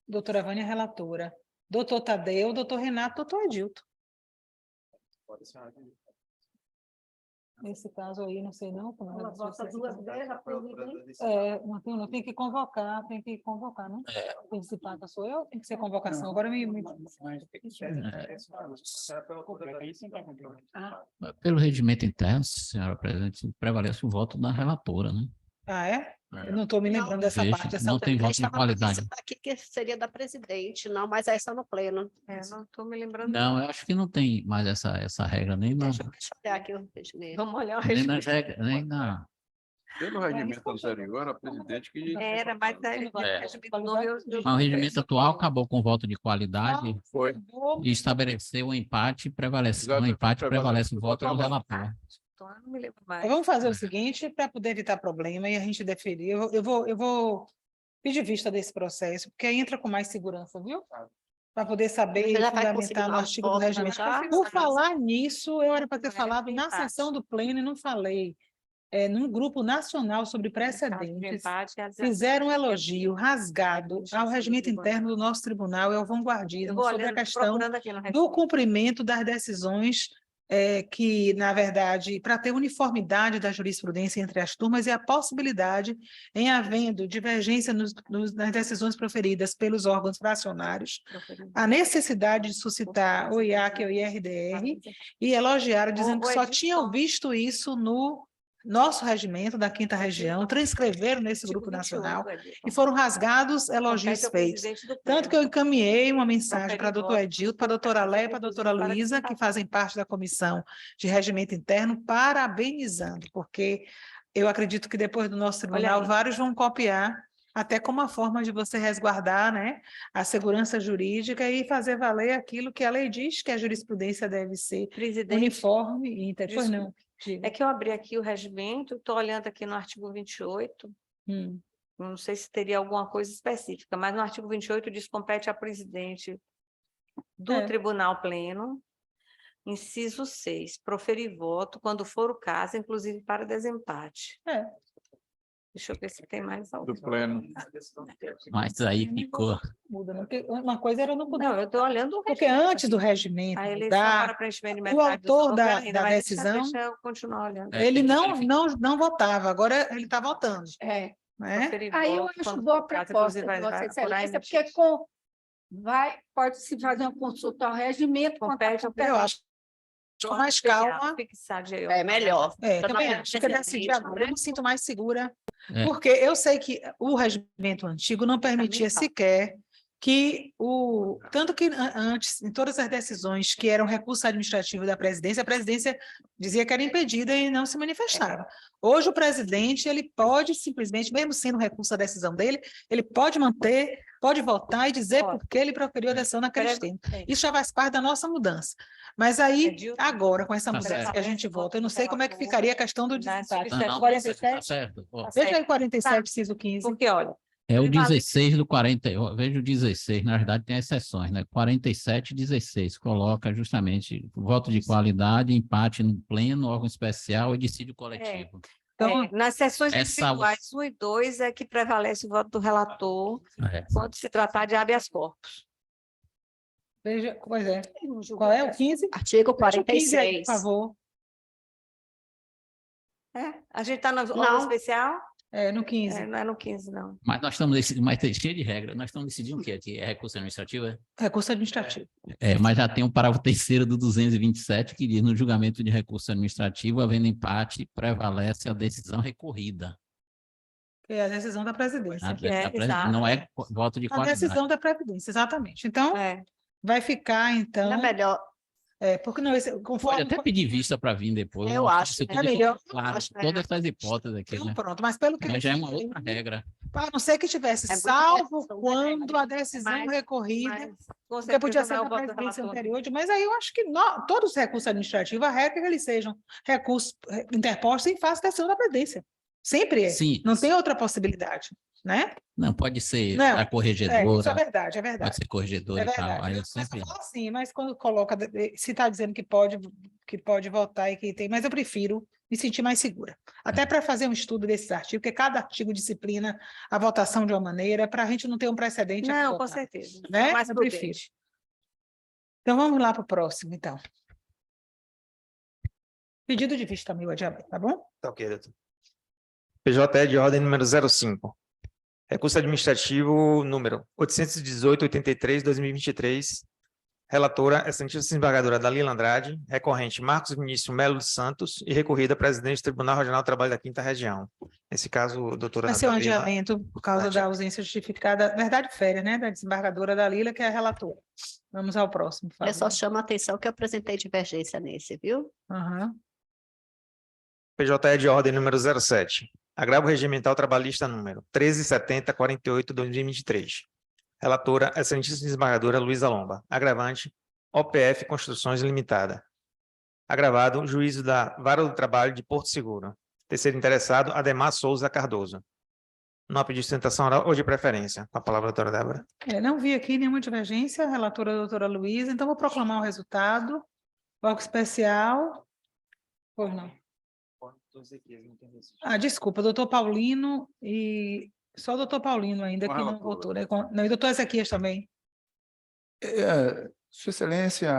doutora Vânia, relatora, doutor Tadeu, doutor Renato, doutor Edilton. Nesse caso aí, não sei não. Como ela vota duas vezes, a presidente. Não tem que convocar, não? Participar, sou eu? Tem que ser convocação. Agora Pelo regimento interno, senhora presidente, prevalece o voto da relatora, né? Ah, é? Eu não estou me lembrando dessa parte. Não tem voto de qualidade. Aqui que seria da presidente, não, mas essa no pleno. Não estou me lembrando. Não, eu acho que não tem mais essa regra nem na... Deixa eu olhar aqui o regimento. Vamos olhar o Nem regimento. nas regras, nem na... Pelo regimento anterior, a presidente que... Era, mas o regimento atual acabou com o voto de qualidade Foi. e estabeleceu um empate, prevalece o voto do relator. Não me lembro mais. Vamos fazer o seguinte, para poder evitar problema e a gente deferir. Eu vou pedir vista desse processo, porque aí entra com mais segurança, viu? Para poder saber e fundamentar no artigo do regimento. Por falar nisso, eu era para ter falado na sessão do pleno e não falei. Num grupo nacional sobre precedentes, fizeram um elogio rasgado ao regimento interno do nosso tribunal e ao vanguardismo sobre a questão do cumprimento das decisões que, na verdade, para ter uniformidade da jurisprudência entre as turmas e a possibilidade, em havendo divergência nas decisões proferidas pelos órgãos fracionários, a necessidade de suscitar o IAC ou IRDR e elogiaram, dizendo que só tinham visto isso no nosso regimento da 5ª Região, transcreveram nesse grupo nacional e foram rasgados elogios feitos. Tanto que eu encaminhei uma mensagem para o doutor Edilton, para a doutora Léa, para a doutora Luísa, que fazem parte da comissão de regimento interno, parabenizando, porque eu acredito que depois do nosso tribunal, vários vão copiar, até como uma forma de você resguardar, né, a segurança jurídica e fazer valer aquilo que a lei diz que a jurisprudência deve ser uniforme e íntegra. Pois não. É que eu abri aqui o regimento, estou olhando aqui no artigo 28, não sei se teria alguma coisa específica, mas no artigo 28 diz que compete à presidente do Tribunal Pleno, inciso 6, proferir voto, quando for o caso, inclusive para desempate. Deixa eu ver se tem mais Do algum. pleno. Mas aí ficou. Muda, não, porque uma coisa era não poder. Não, eu estou olhando o Porque regimento antes do aqui. regimento A eleição mudar, para preenchimento de o metade dos autor órgãos da ainda, da mas decisão, deixa eu continuar olhando. É, ele tem que não, verificar. não votava, agora ele está votando, É. né? Conferir Aí eu voto, acho quando boa a for caso, proposta inclusive, de vai Vossa apurar Excelência, emitir. porque pode-se fazer uma consulta ao regimento. Compete ao Eu acho que com mais calma. fixar de É melhor. Também Também acho que decidir agora. Eu me sinto mais segura, É. porque eu sei que o regimento antigo não permitia sequer que tanto que antes, em todas as decisões que eram recurso administrativo da presidência, a presidência dizia que era impedida e não se manifestava. Hoje o presidente, ele pode simplesmente, mesmo sendo recurso à decisão dele, ele pode manter, pode votar e dizer por que ele proferiu a decisão naqueles tempos. Isso já faz parte da nossa mudança. Mas aí, agora, com essa Tá mudança certo. que a gente vota, eu não sei como é que ficaria a questão do desempate. Não, não, tá 47? certo. Ó, Veja aí 47, ciso 15. Porque, olha, é o 16 do 40, eu vejo o 16, na verdade tem exceções, né? 47 e 16, coloca justamente voto de qualidade, empate no pleno, órgão especial e dissídio coletivo. Então, nas sessões essa- individuais 1 e 2 é que prevalece o voto do relator quando se tratar de habeas corpus. veja, pois é. Qual é o 15? Artigo Veja o 15 aí, 46. por favor. A gente está no órgão Não. especial? No 15. Não é no 15, não. Mas nós estamos decidindo, mas tem cheio de regra, nós estamos decidindo o quê aqui? É recurso administrativo? Recurso administrativo. Mas já tem um parágrafo 3º do 227 que diz: no julgamento de recurso administrativo, havendo empate, prevalece a decisão recorrida. É a decisão da presidência. Não é voto de A qualidade. decisão da Previdência, exatamente. Então, vai ficar, então... É melhor. Porque não, conforme... Pode até pedir vista para vir depois. Eu acho que é melhor. Claro, todas essas hipóteses aqui, Então, né? pronto, mas pelo que... Mas já é uma outra regra. A não ser que tivesse, muito salvo regra, quando a decisão Mas- recorrida, Com porque podia certeza ser não é da o voto do presidência relator. anterior, mas aí eu acho que todos os recursos administrativos, a regra é que eles sejam recursos interpostos em face da decisão da presidência. Sempre é. Sim. Não tem outra possibilidade, né? Não, pode ser Não, a corregedora. Isso é verdade, é verdade. Pode ser corregedora É e tal. verdade. Aí eu Mas sempre... eu falo assim, mas quando coloca, se está dizendo que pode votar e que tem, mas eu prefiro me sentir mais segura. Até para fazer um estudo desses artigos, porque cada artigo disciplina a votação de uma maneira, para a gente não ter um precedente. Não, com certeza. Né? Mais Eu prudente. prefiro. Então, vamos lá para o próximo, então. Pedido de vista meu adiamento, tá bom? Tá ok, doutor. PJE de ordem número 05. Recurso administrativo número 818-83-2023. Relatora, excelentíssima desembargadora Dalila Andrade. Recorrente, Marcos Vinícius Melo dos Santos. E recorrida, presidente do Tribunal Regional do Trabalho da 5ª Região. Nesse caso, doutora Vai ser um Dalila. adiamento por causa da ausência justificada, verdade, férias, né? Da desembargadora Dalila, que é a relatora. Vamos ao próximo, por favor. Eu só chamo a atenção que eu apresentei divergência nesse, viu? Aham. PJE de ordem número 07. Agravo regimental trabalhista número 137048-2023. Relatora, excelentíssima desembargadora Luísa Lomba. Agravante, OPF Construções Limitada. Agravado, juízo da Vara do Trabalho de Porto Seguro. Terceiro interessado, Ademar Souza Cardoso. Não há pedido de sustentação oral ou de preferência. Com a palavra, doutora Débora. Não vi aqui nenhuma divergência, a relatora a doutora Luísa, então vou proclamar o resultado. Bloco especial. Pois não. Desculpa, doutor Paulino e só o doutor Paulino ainda que não votou, né? Não, e doutor Ezequias também. Sua Excelência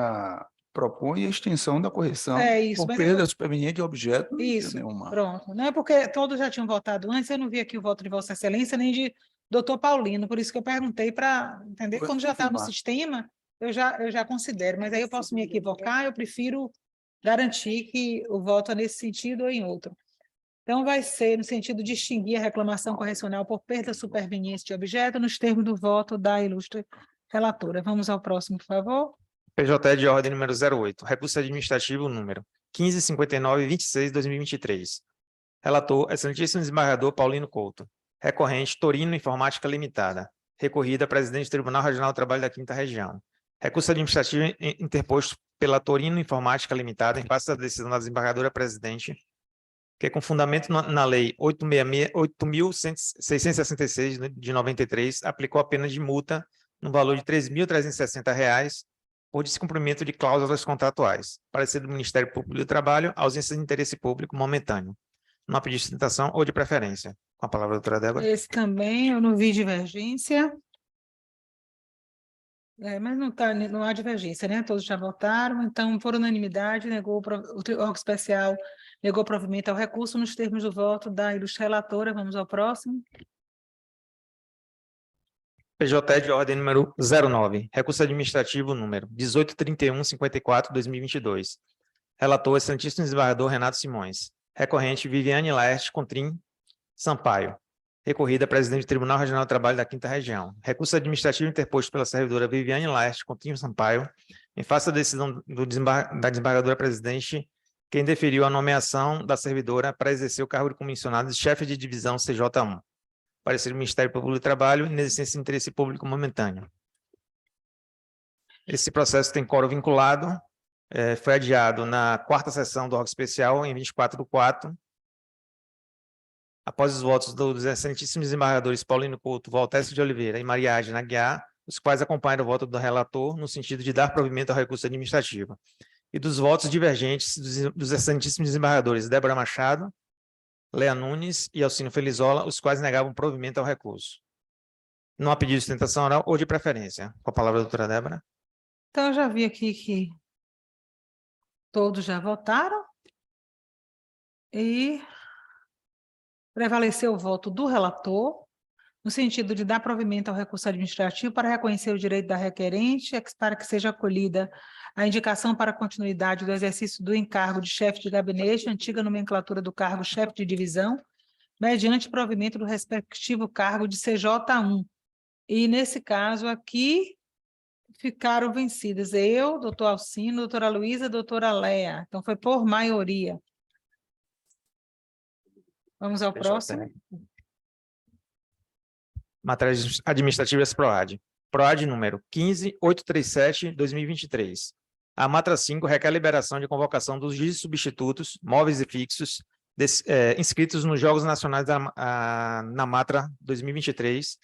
propõe a extinção da correção Isso, por mas perda superveniente de objeto. Não tem Isso, nenhuma. pronto. Não é porque todos já tinham votado antes, eu não vi aqui o voto de Vossa Excelência nem de doutor Paulino, por isso que eu perguntei para entender, Vou quando já está no confirmar. sistema, eu já considero, mas aí eu posso me equivocar, eu prefiro garantir que o voto é nesse sentido ou em outro. Então, vai ser no sentido de extinguir a reclamação correcional por perda superveniente de objeto nos termos do voto da ilustre relatora. Vamos ao próximo, por favor. PJE de ordem número 08. Recurso administrativo número 155926-2023. Relator, excelentíssimo desembargador Paulino Couto. Recorrente, Torino Informática Limitada. Recorrida, presidente do Tribunal Regional do Trabalho da 5ª Região. Recurso administrativo interposto pela Torino Informática Limitada em face da decisão da desembargadora presidente, que com fundamento na Lei 8.666 de 93, aplicou a pena de multa no valor de R$ 3.360 por descumprimento de cláusulas contratuais. Parecer do Ministério Público do Trabalho, ausência de interesse público momentâneo. Não há pedido de sustentação ou de preferência. Com a palavra, doutora Débora. Esse também eu não vi divergência. Mas não há divergência, né? Todos já votaram, então, por unanimidade, o órgão especial negou provimento ao recurso nos termos do voto da ilustre relatora. Vamos ao próximo. PJ de ordem número 09, recurso administrativo número 183154/2022. Relator, excelentíssimo desembargador Renato Simões. Recorrente, Viviane Laerte Contrim Sampaio. Recorrida, presidente do Tribunal Regional do Trabalho da 5ª Região. Recurso administrativo interposto pela servidora Viviane Laerte Contrim Sampaio, em face da decisão da desembargadora presidente, quem deferiu a nomeação da servidora para exercer o cargo de comissionado de chefe de divisão CJ1. Parecer do Ministério Público do Trabalho, inexistência de interesse público momentâneo. Esse processo tem quórum vinculado, foi adiado na 4ª sessão do órgão especial, em 24/4, após os votos dos excelentíssimos desembargadores Paulino Couto, Valtécio de Oliveira e Maria Adna Aguiar, os quais acompanham o voto do relator no sentido de dar provimento ao recurso administrativo, e dos votos divergentes dos excelentíssimos desembargadores Débora Machado, Lea Nunes e Alcino Felizola, os quais negavam provimento ao recurso. Não há pedido de sustentação oral ou de preferência. Com a palavra, doutora Débora. Então, eu já vi aqui que todos já votaram e prevaleceu o voto do relator, no sentido de dar provimento ao recurso administrativo para reconhecer o direito da requerente, para que seja acolhida a indicação para continuidade do exercício do encargo de chefe de gabinete, antiga nomenclatura do cargo chefe de divisão, mediante provimento do respectivo cargo de CJ1. E, nesse caso aqui, ficaram vencidas eu, doutor Alcino, doutora Luísa, doutora Lea. Então, foi por maioria. Vamos ao próximo. Matérias administrativas PROAD. PROAD número 15837/2023. A Matra 5 requer a liberação de convocação dos juízes substitutos, móveis e fixos, inscritos nos Jogos Nacionais na Matra 2023,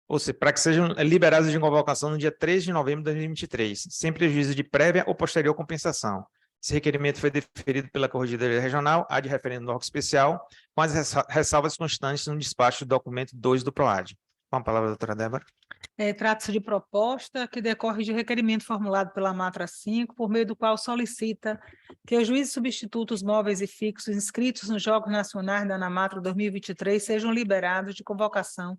ou seja, para que sejam liberados de convocação no dia 3 de novembro de 2023, sem prejuízo de prévia ou posterior compensação. Esse requerimento foi deferido pela Corregedoria Regional, ad referendo do órgão especial, com as ressalvas constantes no despacho do documento 2 do PROAD. Com a palavra, doutora Débora. Trata-se de proposta que decorre de requerimento formulado pela Matra 5, por meio do qual solicita que os juízes substitutos móveis e fixos inscritos nos Jogos Nacionais da ANAMATRA 2023 sejam liberados de convocação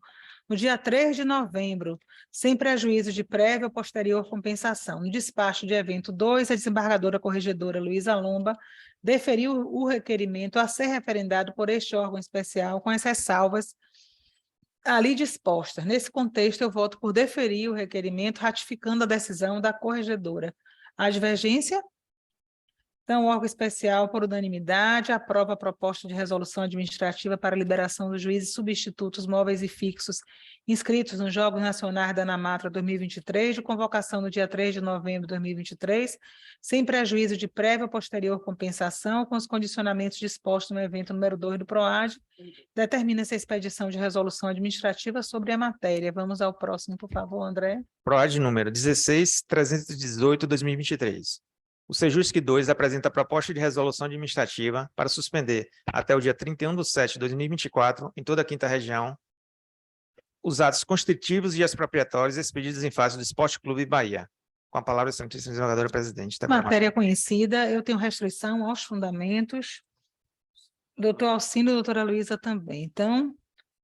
no dia 3 de novembro, sem prejuízo de prévia ou posterior compensação. No despacho de evento 2, a desembargadora corregedora Luísa Lomba deferiu o requerimento a ser referendado por este órgão especial, com as ressalvas ali dispostas. Nesse contexto, eu voto por deferir o requerimento, ratificando a decisão da corregedora. Há divergência? Então, o órgão especial, por unanimidade, aprova a proposta de resolução administrativa para liberação dos juízes substitutos móveis e fixos inscritos nos Jogos Nacionais da ANAMATRA 2023, de convocação no dia 3 de novembro de 2023, sem prejuízo de prévia ou posterior compensação, com os condicionamentos dispostos no evento número 2 do PROAD, determina-se a expedição de resolução administrativa sobre a matéria. Vamos ao próximo, por favor, André. PROAD número 16318/2023. O Sejusc 2 apresenta a proposta de resolução administrativa para suspender até o dia 31/7/2024, em toda a 5ª Região, os atos constritivos e expropriatórios expedidos em face do Esporte Clube Bahia. Com a palavra, excelentíssima desembargadora presidente. Matéria conhecida, eu tenho restrição aos fundamentos. Doutor Alcino e doutora Luísa também. Então,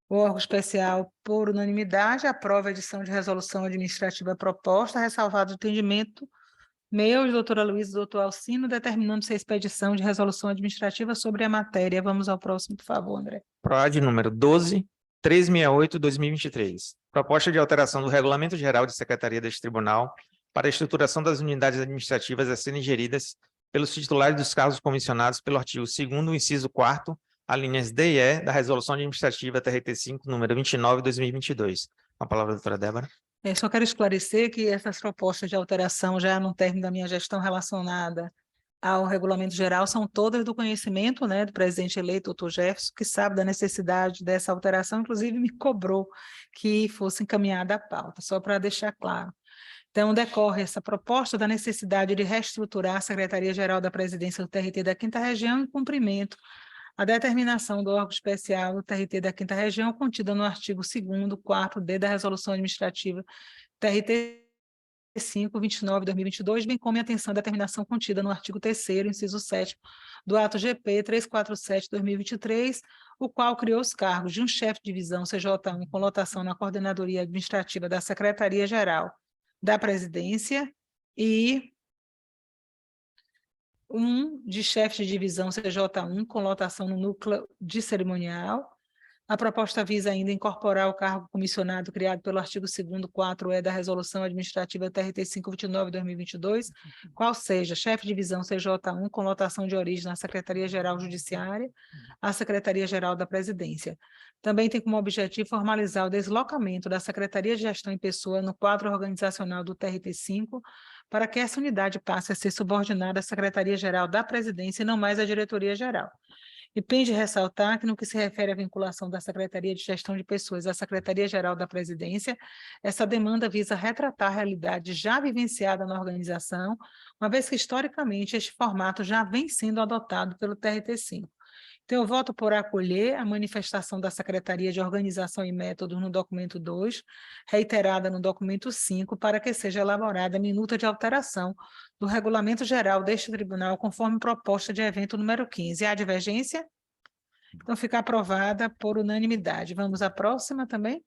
o órgão especial, por unanimidade, aprova a edição de resolução administrativa proposta, ressalvado o entendimento meu, doutora Luísa e doutor Alcino, determinando-se a expedição de resolução administrativa sobre a matéria. Vamos ao próximo, por favor, André. PROAD número 12368/2023. Proposta de alteração do Regulamento Geral de Secretaria deste Tribunal para a estruturação das unidades administrativas a serem geridas pelos titulares dos cargos comissionados pelo artigo 2º, inciso 4º, alíneas D e E, da Resolução Administrativa TRT5, número 29/2022. Com a palavra, doutora Débora. Só quero esclarecer que essas propostas de alteração, já no término da minha gestão relacionada ao regulamento geral, são todas do conhecimento, né, do presidente eleito, doutor Jefferson, que sabe da necessidade dessa alteração, inclusive me cobrou que fosse encaminhada a pauta, só para deixar claro. Então, decorre essa proposta da necessidade de reestruturar a Secretaria-Geral da Presidência do TRT da 5ª Região em cumprimento a determinação do órgão especial do TRT da 5ª Região, contida no artigo 2º, 4d da Resolução Administrativa TRT 529/2022, bem como em atenção à determinação contida no artigo 3º, inciso 7º, do ato GP 347/2023, o qual criou os cargos de um chefe de divisão CJ1 com lotação na coordenadoria administrativa da Secretaria-Geral da Presidência e um de chefe de divisão CJ1 com lotação no núcleo de cerimonial. A proposta visa ainda incorporar o cargo comissionado criado pelo artigo 2º, 4e da Resolução Administrativa TRT 529/2022, qual seja chefe de divisão CJ1 com lotação de origem na Secretaria-Geral Judiciária, a Secretaria-Geral da Presidência. Também tem como objetivo formalizar o deslocamento da Secretaria de Gestão em Pessoa no quadro organizacional do TRT5, para que essa unidade passe a ser subordinada à Secretaria-Geral da Presidência e não mais à Diretoria-Geral. E pende ressaltar que, no que se refere à vinculação da Secretaria de Gestão de Pessoas à Secretaria-Geral da Presidência, essa demanda visa retratar a realidade já vivenciada na organização, uma vez que, historicamente, este formato já vem sendo adotado pelo TRT5. Então, eu voto por acolher a manifestação da Secretaria de Organização e Métodos no documento 2, reiterada no documento 5, para que seja elaborada a minuta de alteração do regulamento geral deste tribunal, conforme proposta de evento número 15. Há divergência? Então, fica aprovada por unanimidade. Vamos à próxima também?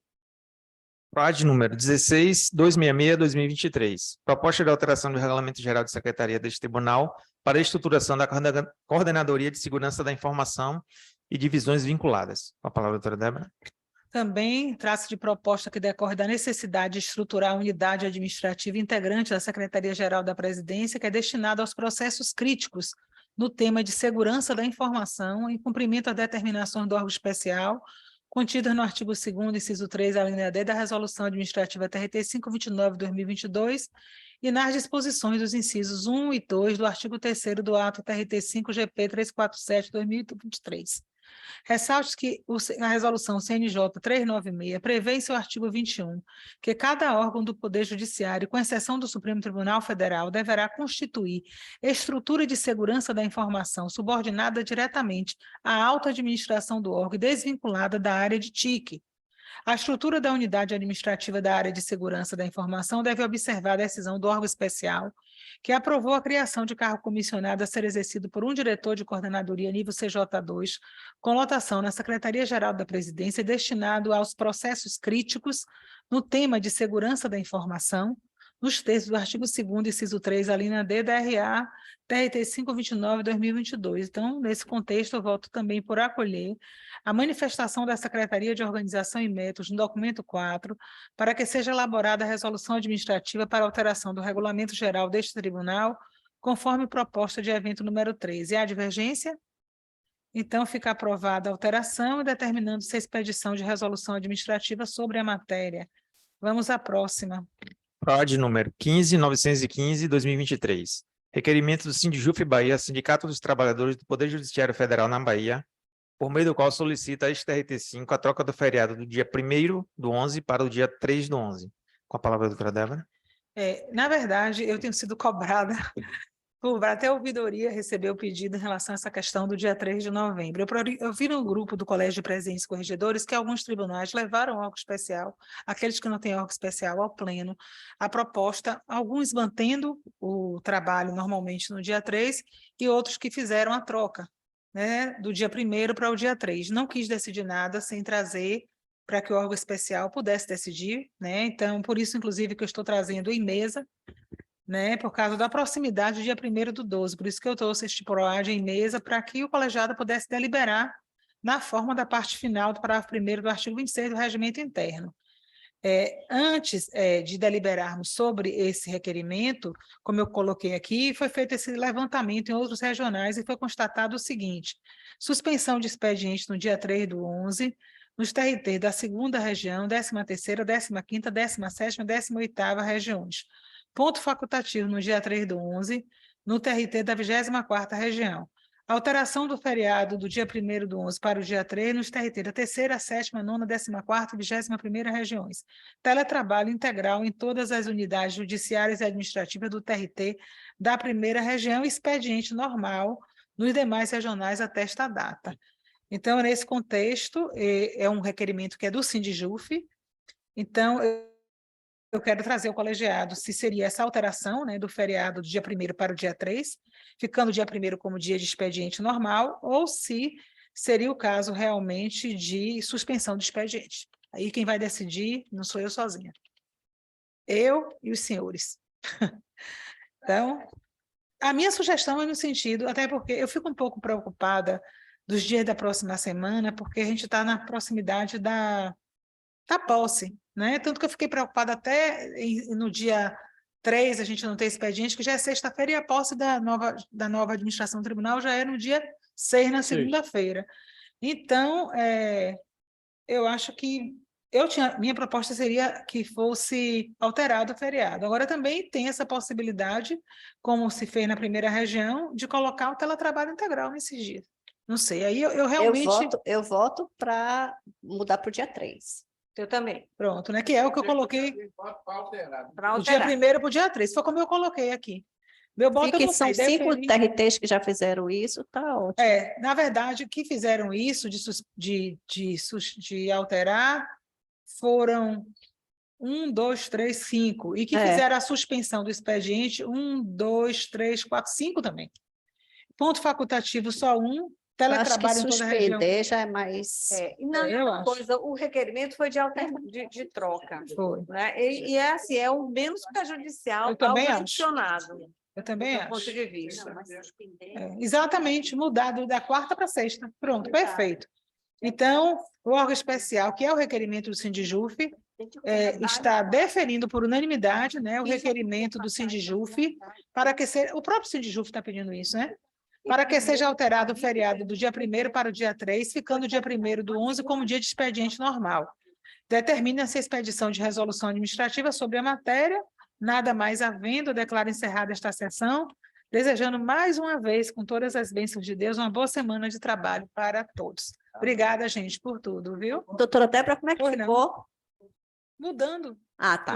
PROAD número 16.266/2023. Proposta de alteração do Regulamento Geral de Secretaria deste Tribunal para a estruturação da Coordenadoria de Segurança da Informação e divisões vinculadas. Com a palavra, doutora Débora. Também trata-se de proposta que decorre da necessidade de estruturar a unidade administrativa integrante da Secretaria-Geral da Presidência, que é destinada aos processos críticos no tema de segurança da informação, em cumprimento às determinações do órgão especial, contidas no artigo 2º, inciso 3, a linha D da Resolução Administrativa TRT 529/2022 e nas disposições dos incisos 1 e 2 do artigo 3º do ato TRT 5 GP 347/2023. Ressalte que a resolução CNJ 396 prevê em seu artigo 21 que cada órgão do Poder Judiciário, com exceção do Supremo Tribunal Federal, deverá constituir estrutura de segurança da informação subordinada diretamente à alta administração do órgão e desvinculada da área de TIC. A estrutura da unidade administrativa da área de segurança da informação deve observar a decisão do órgão especial que aprovou a criação de cargo comissionado a ser exercido por um diretor de coordenadoria nível CJ2, com lotação na Secretaria-Geral da Presidência, destinado aos processos críticos no tema de segurança da informação, nos termos do artigo 2º, inciso 3, a linha D da RA TRT 529/2022. Então, nesse contexto, eu voto também por acolher a manifestação da Secretaria de Organização e Métodos no documento 4, para que seja elaborada a resolução administrativa para alteração do regulamento geral deste tribunal, conforme proposta de evento número 13. Há divergência? Então, fica aprovada a alteração, determinando-se a expedição de resolução administrativa sobre a matéria. Vamos à próxima. PROAD número 15.915/2023. Requerimento do Sindjuf Bahia, Sindicato dos Trabalhadores do Poder Judiciário Federal na Bahia, por meio do qual solicita a TRT5 a troca do feriado do dia 1º/11 para o dia 3/11. Com a palavra, doutora Débora. Na verdade, eu tenho sido cobrada até a ouvidoria receber o pedido em relação a essa questão do dia 3 de novembro. Eu vi no grupo do Colégio de Presidentes e Corregedores que alguns tribunais levaram órgão especial, aqueles que não têm órgão especial, ao pleno, a proposta, alguns mantendo o trabalho normalmente no dia 3 e outros que fizeram a troca, né, do dia 1º para o dia 3. Não quis decidir nada sem trazer para que o órgão especial pudesse decidir, né? Então, por isso, inclusive, que eu estou trazendo em mesa, né, por causa da proximidade do dia 1º/12, por isso que eu trouxe este PROAD em mesa, para que o colegiado pudesse deliberar na forma da parte final do parágrafo 1º do artigo 26 do Regimento Interno. Antes de deliberarmos sobre esse requerimento, como eu coloquei aqui, foi feito esse levantamento em outros regionais e foi constatado o seguinte: suspensão de expediente no dia 3/11, nos TRT da 2ª região, 13ª, 15ª, 17ª e 18ª regiões. Ponto facultativo no dia 3/11, no TRT da 24ª região. Alteração do feriado do dia 1º/11 para o dia 3 nos TRT da 3ª, 7ª, 9ª, 14ª e 21ª regiões. Teletrabalho integral em todas as unidades judiciárias e administrativas do TRT da 1ª região e expediente normal nos demais regionais até esta data. Então, nesse contexto, é um requerimento que é do Sindijuf. Então, eu quero trazer ao colegiado se seria essa alteração, né, do feriado do dia 1º para o dia 3, ficando o dia 1º como dia de expediente normal, ou se seria o caso realmente de suspensão do expediente. Aí quem vai decidir não sou eu sozinha. Eu e os senhores. Então, a minha sugestão é no sentido, até porque eu fico um pouco preocupada dos dias da próxima semana, porque a gente está na proximidade da posse, né? Tanto que eu fiquei preocupada até no dia 3, a gente não ter expediente, que já é sexta-feira, e a posse da nova administração do tribunal já é no dia 6, na segunda-feira. Então, eu acho que minha proposta seria que fosse alterado o feriado. Agora, também tem essa possibilidade, como se fez na primeira região, de colocar o teletrabalho integral nesses dias. Não sei, aí eu realmente... Eu voto para mudar para o dia 3. Eu também. Pronto, né? Que é o que eu coloquei Para do dia alterar. 1º para o dia 3. Foi como eu coloquei aqui. Meu voto Que eu são botei, 5 TRTs que já fizeram isso, tá ótimo. na verdade, que fizeram isso de alterar foram 1, 2, 3, 5. E que fizeram a suspensão do expediente 1, 2, 3, 4, 5 também. Ponto facultativo só 1. Teletrabalho em toda a região. Suspender já é mais... E na coisa, o requerimento foi de troca. Foi. Né? E é assim, é o menos prejudicial ao funcionado. Eu também acho. Do ponto de vista. Exatamente, mudado da 4ª para a 6ª. Pronto, perfeito. Então, o órgão especial, que é o requerimento do Sindijuf, está deferindo por unanimidade, né, o requerimento do Sindijuf, para que seja... O próprio Sindijuf está pedindo isso, né? Para que seja alterado o feriado do dia 1º para o dia 3, ficando o dia 1º do 11 como dia de expediente normal. Determina-se a expedição de resolução administrativa sobre a matéria. Nada mais havendo, declaro encerrada esta sessão, desejando mais uma vez, com todas as bênçãos de Deus, uma boa semana de trabalho para todos. Obrigada, gente, por tudo, viu? Doutora Débora, como é que ficou? Mudando. Ah, tá.